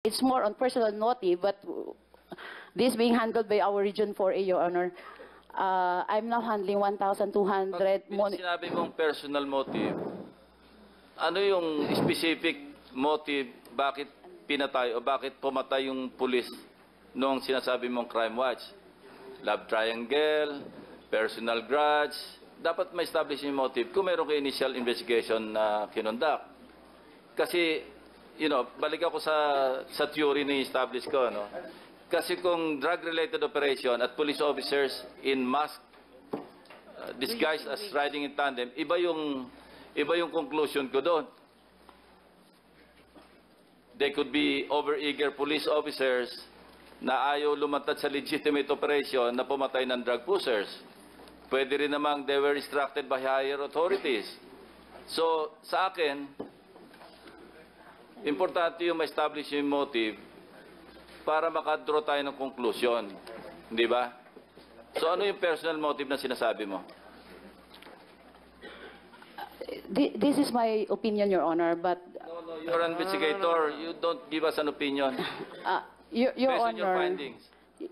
It's more on personal motive, but this being handled by our Region 4A, Your Honor. I'm now handling 1,200. Pag sinabi mong personal motive, ano yung specific motive bakit pinatay o bakit pumatay yung pulis noong sinasabi mong crime watch? Love triangle, personal grudge, dapat ma-establish yung motive kung meron kayo initial investigation na kinonduct. Kasi, balik ako sa theory na i-establish ko, no? Kasi kung drug-related operation at police officers in mask disguised as riding in tandem, iba yung conclusion ko doon. They could be over-eager police officers na ayaw lumantad sa legitimate operation na pumatay ng drug pushers. Pwede rin namang they were instructed by higher authorities. So, sa akin, importante yung ma-establish yung motive para makadraw tayo ng conclusion. Di ba? So, ano yung personal motive na sinasabi mo? This is my opinion, Your Honor, but... No, you're an investigator. You don't give us an opinion. Your Based Honor, on your findings.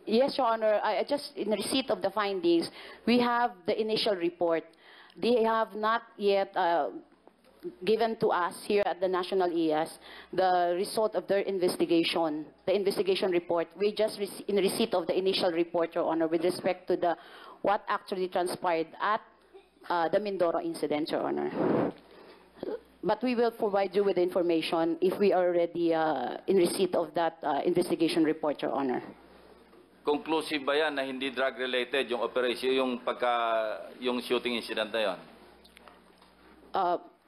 Yes, Your Honor. I just, in receipt of the findings, we have the initial report. They have not yet given to us here at the National IAS the result of their investigation, the investigation report. We just in receipt of the initial report, Your Honor, with respect to what actually transpired at the Mindoro incident, Your Honor. But we will provide you with the information if we are already in receipt of that investigation report, Your Honor. Conclusive ba yan na hindi drug-related yung operation, yung shooting incident na yun?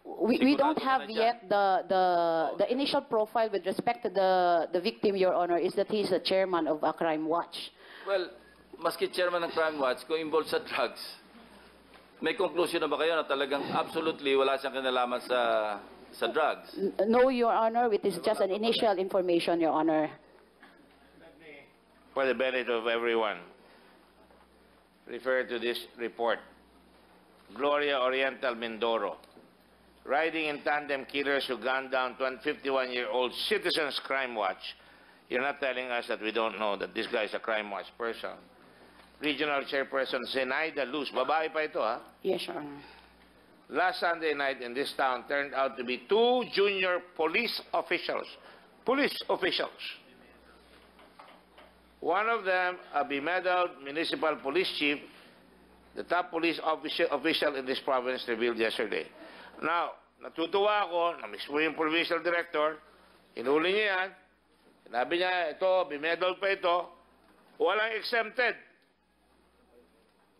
We don't have yet the initial profile with respect to the victim, Your Honor, is that he's a chairman of a crime watch. Well, maski chairman ng crime watch, kung involved sa drugs, may conclusion na ba kayo na talagang absolutely wala siyang kinalaman sa drugs? No, Your Honor, it is just an initial information, Your Honor. For the benefit of everyone, refer to this report. Gloria Oriental Mindoro. Riding in tandem killers who gunned down 51-year-old Citizens Crime Watch. You're not telling us that we don't know that this guy is a crime watch person. Regional Chairperson Zenaida Luz. Babae pa ito, ha? Yes, Your Honor. Last Sunday night in this town turned out to be 2 junior police officials. Police officials. One of them, a bemedaled municipal police chief, the top police official in this province, revealed yesterday. Now, natutuwa ako na mismo yung provincial director, hinuli niya yan, sinabi niya, ito, bemedaled pa ito, walang exempted.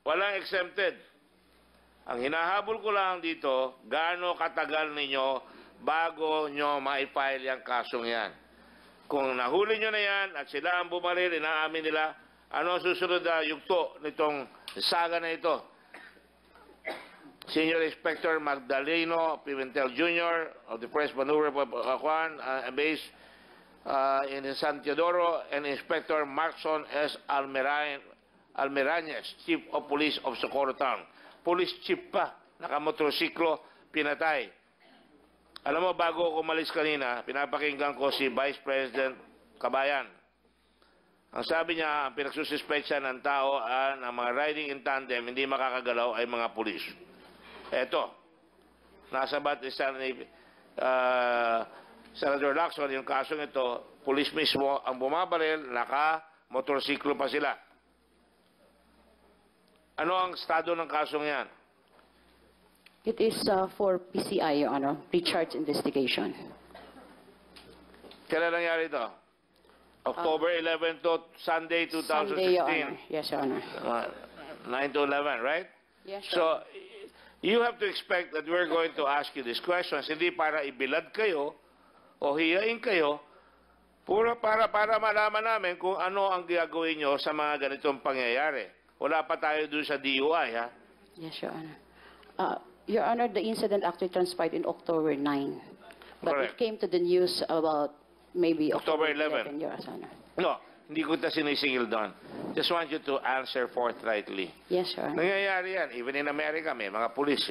Walang exempted. Ang hinahabol ko lang dito, gaano katagal ninyo bago nyo ma-file yung kasong yan. Kung nahuli nyo na yan at sila ang bumaril, inaamin nila, ano ang susunod na yugto nitong saga na ito? Senior Inspector Magdaleno Pimentel Jr. of the Press Maneuver based in San Teodoro, and Inspector Markson S. Almerañez, Chief of Police of Socorro Town. Police Chief pa, nakamotorsiklo, pinatay. Alam mo, bago ako umalis kanina, pinapakinggan ko si Vice President Cabayan. Ang sabi niya, ang pinagsususpetsa ng tao ng mga riding in tandem, hindi makakagalaw ay mga pulis. Eto, nasa batisan ni Senator Lacson, yung kasong ito, pulis mismo ang bumabaril, naka-motorsiklo pa sila. Ano ang estado ng kasong yan? It is for PCI, Your Honor, pre-charge investigation. Kailan nangyari ito? October 11 to Sunday 2016. Sunday, Your Honor. Yes, Your Honor. 9 to 11, right? Yes, Your So, you have to expect that we're going to ask you these questions, hindi para ibilad kayo o hiyain kayo, puro para malaman namin kung ano ang gagawin nyo sa mga ganitong pangyayari. Wala pa tayo dun sa DUI, ha? Yes, Your Honor. Your Honor, the incident actually transpired in October 9. But Correct. it came to the news about maybe October 11. Your Honor. No, hindi ko ito sinisingil doon. Just want you to answer forthrightly. Yes, Your Honor. Nangyayari yan. Even in America, may mga pulis.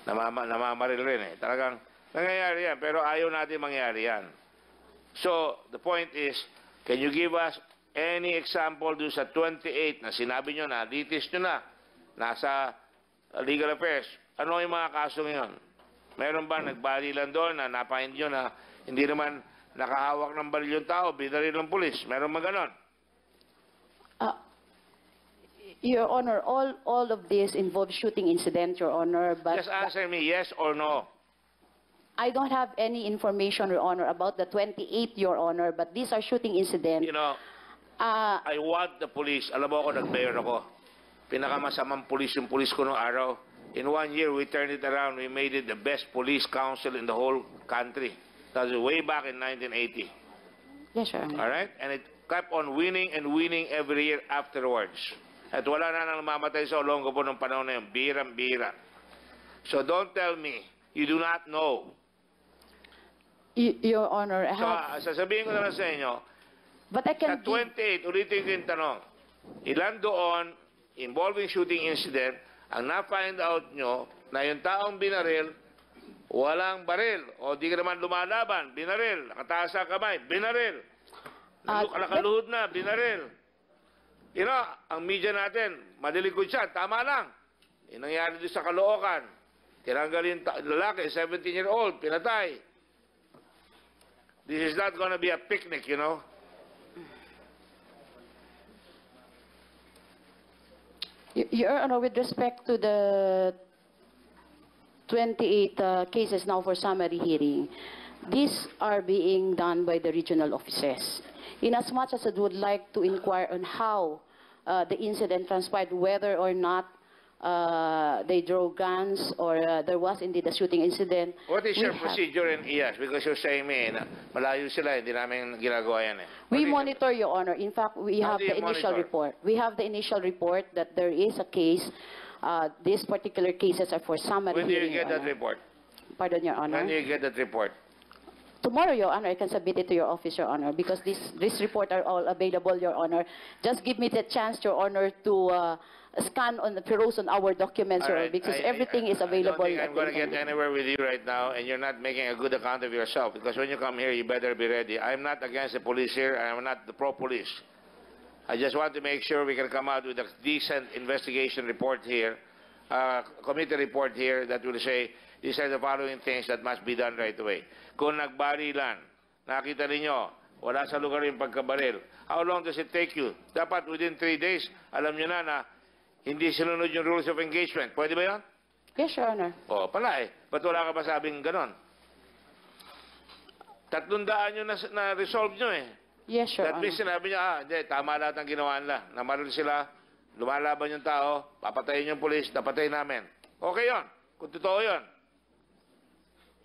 Namamaril rin eh. Talagang nangyayari yan. Pero ayaw natin mangyari yan. So, the point is, can you give us any example doon sa 28 na sinabi nyo na, litis nyo na, nasa legal affairs? Ano yung mga kaso ngayon? Meron ba nagbarilan doon na napahin nyo na hindi naman nakahawak ng baril yung tao, binaril ng pulis? Meron ba ganon? Your Honor, all of this involves shooting incident, Your Honor, but Just answer me, yes or no. I don't have any information, Your Honor, about the 28, Your Honor, but these are shooting incidents. You know, I want the police. Alam mo ako, nag-mayor ako. Pinakamasamang police yung police ko noong araw. In 1 year, we turned it around. We made it the best police council in the whole country. That was way back in 1980. Yes, Your Honor. All right? And it kept on winning and winning every year afterwards. At wala na nang mamatay sa Olongo po nung panahon na yun. Birang-bira. So don't tell me you do not know. Your Honor, I have, So, sasabihin ko na lang sa inyo, but I sa can give, 28, ulitin ko yung tanong, ilan doon involving shooting incident ang na-find out nyo na yung taong binaril, walang baril, o di ka naman lumalaban, binaril, nakataas ang kamay, binaril, nakaluhod na, binaril. You know, ang media natin, madilikod siya, tama lang. Yung nangyari doon sa Caloocan, tinanggal yung lalaki, 17-year-old, pinatay. This is not gonna be a picnic, you know. Your Honor, with respect to the 28 cases now for summary hearing, these are being done by the regional offices. Inasmuch as I would like to inquire on how the incident transpired, whether or not they drove guns or there was indeed a shooting incident. What is we your have- procedure in IAS? Because you're saying me, na malayo sila, hindi namin ginagawa yan eh. We What is monitor, Your Honor. In fact, we How have do you the initial monitor? report. We have the initial report that there is a case. These particular cases are for summary When do you hearing, get Your that Honor. report? Pardon, Your Honor. When do you get that report? Tomorrow, Your Honor, I can submit it to your office, Your Honor, because this report are all available, Your Honor. Just give me the chance, Your Honor, to scan on the peruse on our documents, All Your right. Honor, because I everything is available. I don't think I'm at going to the get internet. anywhere with you right now, and you're not making a good account of yourself, because when you come here, you better be ready. I'm not against the police here. I'm not the pro-police. I just want to make sure we can come out with a decent investigation report here, committee report here that will say, these are the following things that must be done right away. Kung nagbarilan, nakita ninyo, wala sa lugar yung pagkabaril. How long does it take you? Dapat within 3 days, alam nyo na hindi sinunod yung rules of engagement. Pwede ba yan? Yes, Your Honor. O, pala eh. Ba't wala ka pa sabing ganon? 300 yun na-resolve nyo eh. Yes, Your That Honor. means sinabi niya, hindi, tama lahat ng ginawa nila. Namaril sila, lumalaban yung tao, papatayin yung polis, napatay namin. Okay yon, kung totoo yon.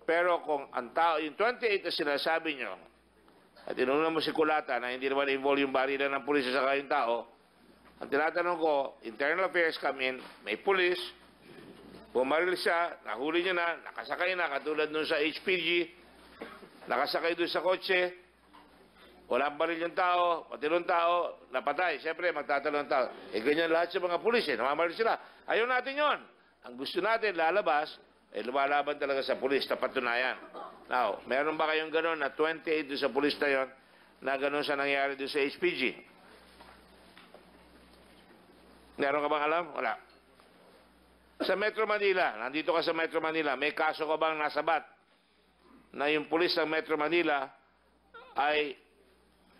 Pero kung ang tao, yung 28 na sinasabi nyo, at inuna mo si Kulata na hindi naman involve yung barilan ng pulis sa yung tao, ang tinatanong ko, internal affairs come in, may pulis, bumaril siya, nahuli niya na, nakasakay na, katulad nun sa HPG, nakasakay doon sa kotse, walang baril yung tao, pati nung tao, napatay. Siyempre, magtatalong tao. Eh, ganyan lahat sa mga pulis, namamaril sila. Ayaw natin yon. Ang gusto natin, lalabas, lumalaban talaga sa pulis, na patunayan. Now, meron ba kayong gano'n na 28 doon sa pulis na yon, na gano'n sa nangyari doon sa HPG? Meron ka bang alam? Wala. Sa Metro Manila, nandito ka sa Metro Manila, may kaso ka bang nasabat na yung pulis ng Metro Manila ay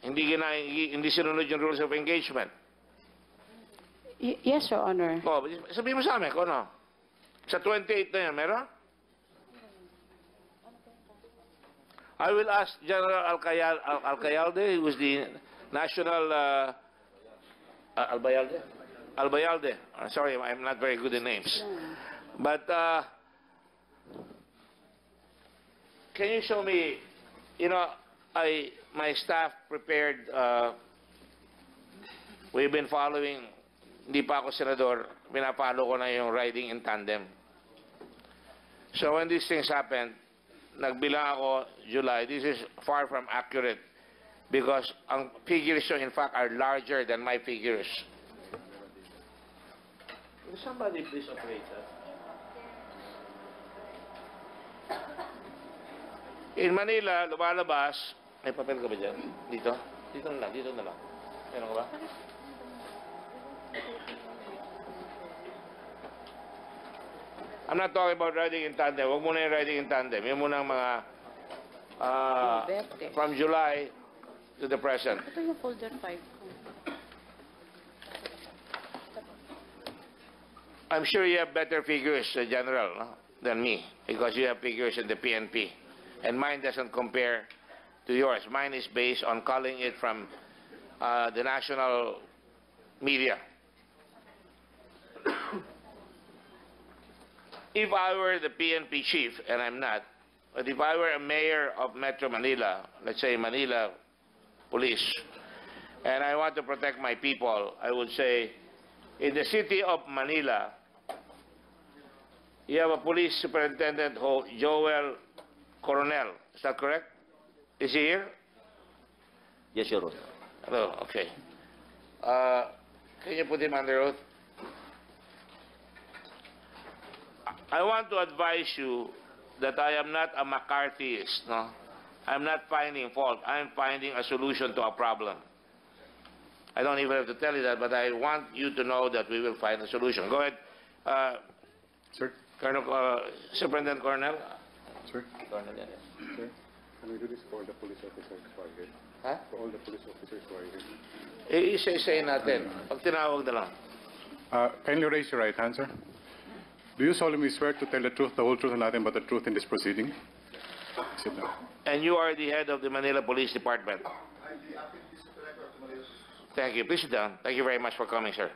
hindi sinunod yung rules of engagement? Yes, Your Honor. Oh, sabihin mo sa amin, kung ano? Sa 28 na yan, meron? I will ask General Alcayalde, who is the National... Albayalde? Albayalde. Sorry, I'm not very good in names. But, can you show me, you know, my staff prepared, we've been following, hindi pa ako senador, pinapalo ko na yung riding in tandem. So when these things happened, nagbilang ako July, this is far from accurate because ang figures nyo, in fact, are larger than my figures. Will somebody please operate that? In Manila, lumalabas, May papel ka ba dyan? Dito? Dito na lang, dito na lang. Meron ka ba? I'm not talking about riding in tandem. Huwag muna yung riding in tandem. Yung muna ang mga from July to the present. Ito yung folder 5. I'm sure you have better figures, General, no, than me, because you have figures in the PNP. And mine doesn't compare to yours. Mine is based on calling it from the national media. If I were the PNP chief, and I'm not, but if I were a mayor of Metro Manila, let's say Manila Police, and I want to protect my people, I would say, in the city of Manila, you have a police superintendent, Joel Coronel. Is that correct? Is he here? Yes, Your Honor. Hello, okay. Can you put him under oath? I want to advise you that I am not a McCarthyist, no? I'm not finding fault. I'm finding a solution to a problem. I don't even have to tell you that, but I want you to know that we will find a solution. Go ahead. Sir, Superintendent Coronel. sir, sir, can we do this for the police officers who are here? Huh? For all the police officers who are here. Isa-isa natin. Pag tinawag na lang. Kindly raise your right hand, sir. Do you solemnly swear to tell the truth, the whole truth, and nothing but the truth in this proceeding? Sit down. And you are the head of the Manila Police Department. Thank you. Please sit down. Thank you very much for coming, sir.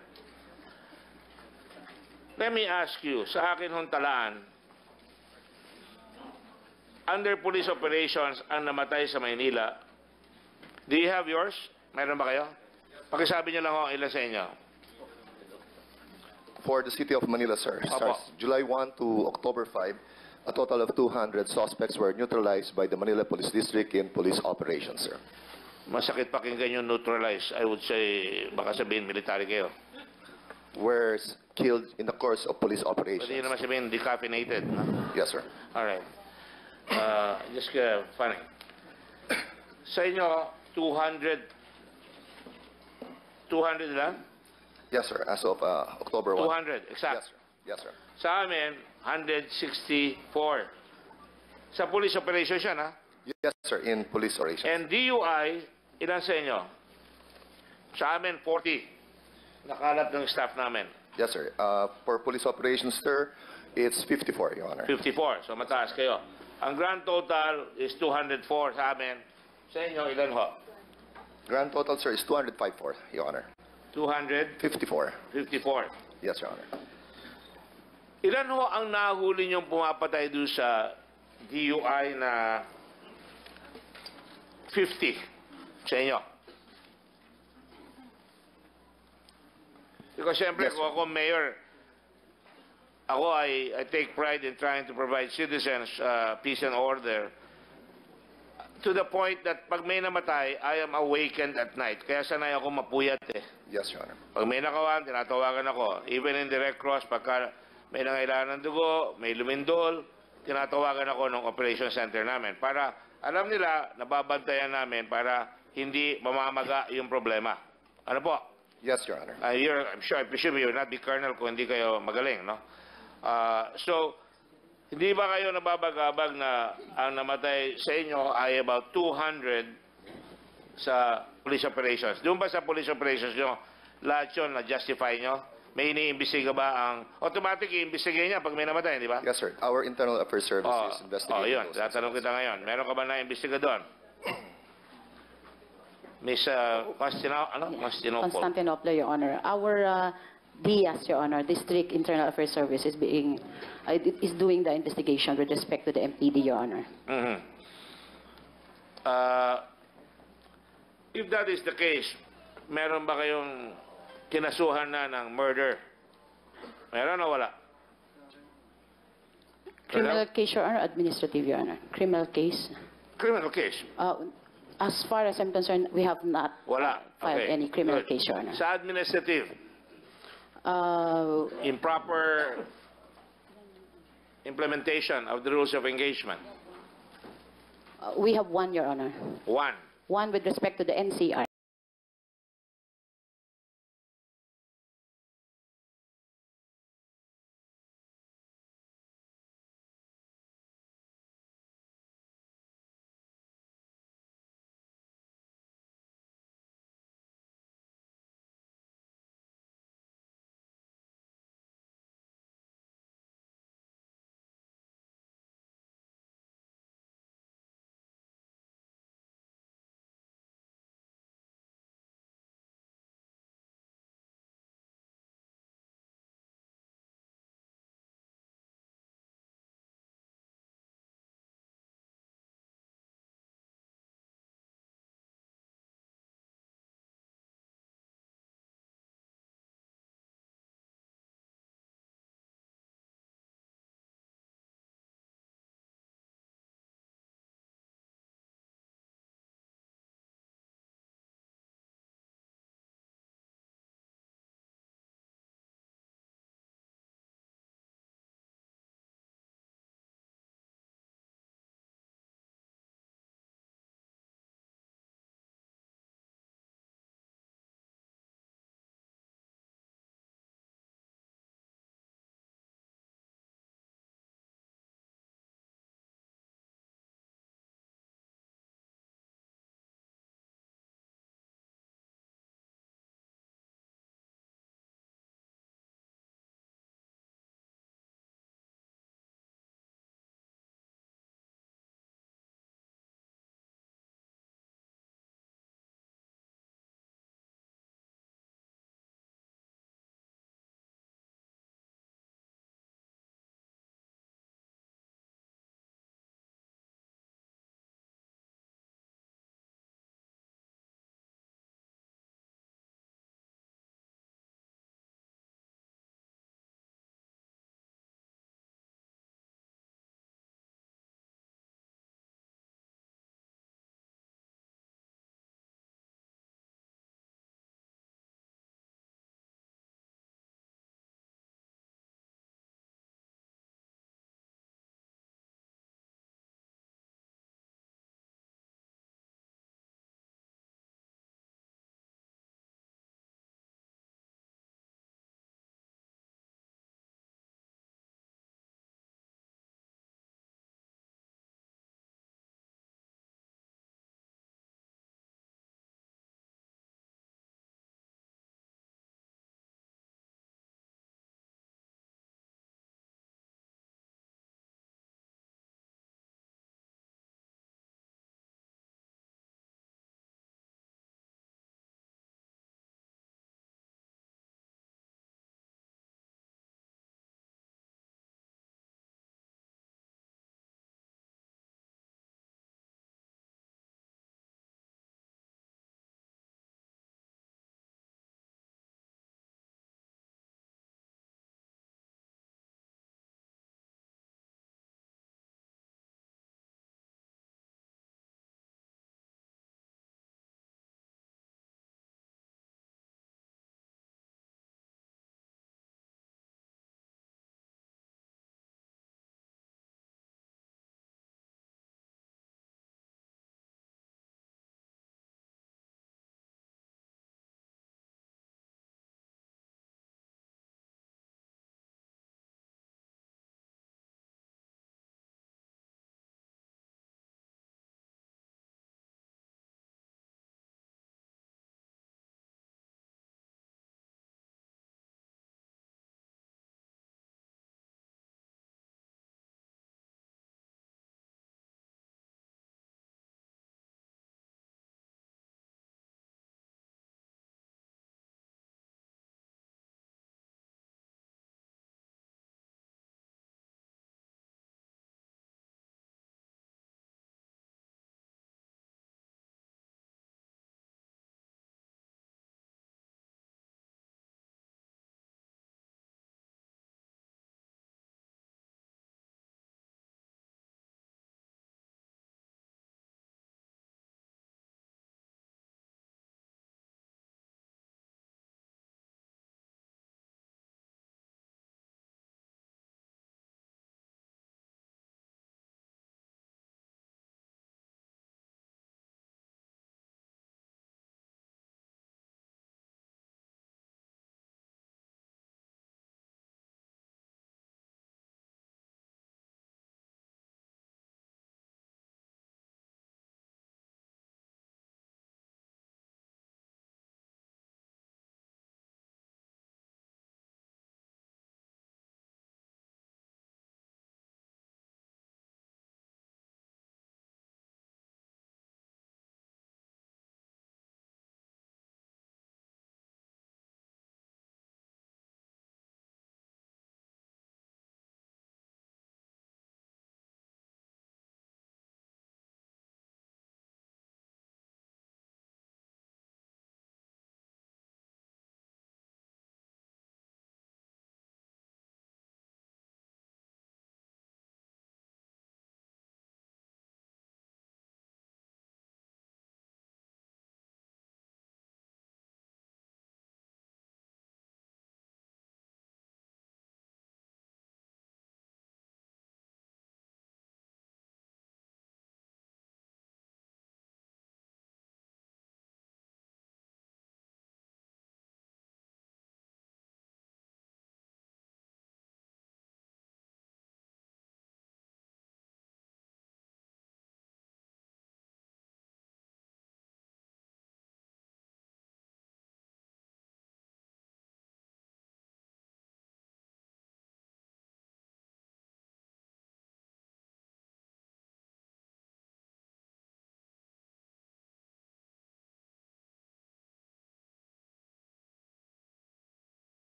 Let me ask you, sa akin hong talaan, under police operations ang namatay sa Maynila, do you have yours? Meron ba kayo? Pakisabi niyo lang ho ilan sa inyo. For the city of Manila, sir, starts July 1 to October 5, a total of 200 suspects were neutralized by the Manila Police District in police operations, sir. Masakit pakinggan yung neutralize. I would say, baka sabihin military kayo. Were killed in the course of police Pwede operations. naman sabihin decaffeinated. No? Yes, sir. All right. Just funny. Sa inyo, 200 lang? Yes, sir. As of October 1. 200, exact. Yes, sir. Yes, sir. Sa amin, 164. Sa police operations yan, ha? Yes, sir. In police operations. And DUI, ilan sa inyo? Sa amin, 40. Nakalat ng staff namin. Yes, sir. For police operations, sir, it's 54, Your Honor. 54. So mataas kayo. Ang grand total is 204 sa amin. Sa inyo, ilan ho? Grand total, sir, is 254, Your Honor. 254. 54. Yes, Your Honor. Ilan ho ang nahuli niyong pumapatay doon sa DUI na 50 sa inyo? Because siyempre, Yes, kung ako mayor, ako I take pride in trying to provide citizens peace and order to the point that pag may namatay, I am awakened at night. Kaya sanay ako mapuyat eh. Yes, Your Honor. Pag may nakawan, tinatawagan ako. Even in the Red Cross, pagka may nangailangan ng dugo, may lumindol, tinatawagan ako ng operation center namin. Para alam nila, nababantayan namin para hindi mamamaga yung problema. Ano po? Yes, Your Honor. I'm sure, I presume you will not be colonel kung hindi kayo magaling, no? So, hindi ba kayo nababagabag na ang namatay sa inyo ay about 200 sa police operations? Doon ba sa police operations nyo, lahat yun na-justify nyo? May iniimbestiga ba ang... Automatic i-imbestiga niya pag may namatay, di ba? Yes, sir. Our internal affairs service is investigating yun. those Tatanong kita ngayon. Meron ka ba na-imbestiga doon? Miss Constantinople. Constantinople, Your Honor. Our DIAS, Your Honor, District Internal Affairs Service, is doing the investigation with respect to the MPD, Your Honor. Mhm. If that is the case, meron ba kayong kinasuhan na ng murder? Meron o wala? Criminal case, Your Honor, administrative, Your Honor. Criminal case. Criminal case? As far as I'm concerned, we have not Wala. filed Okay. any criminal Good. case, Your Honor. Sa administrative, improper implementation of the rules of engagement. We have one, Your Honor. One. One with respect to the NCR.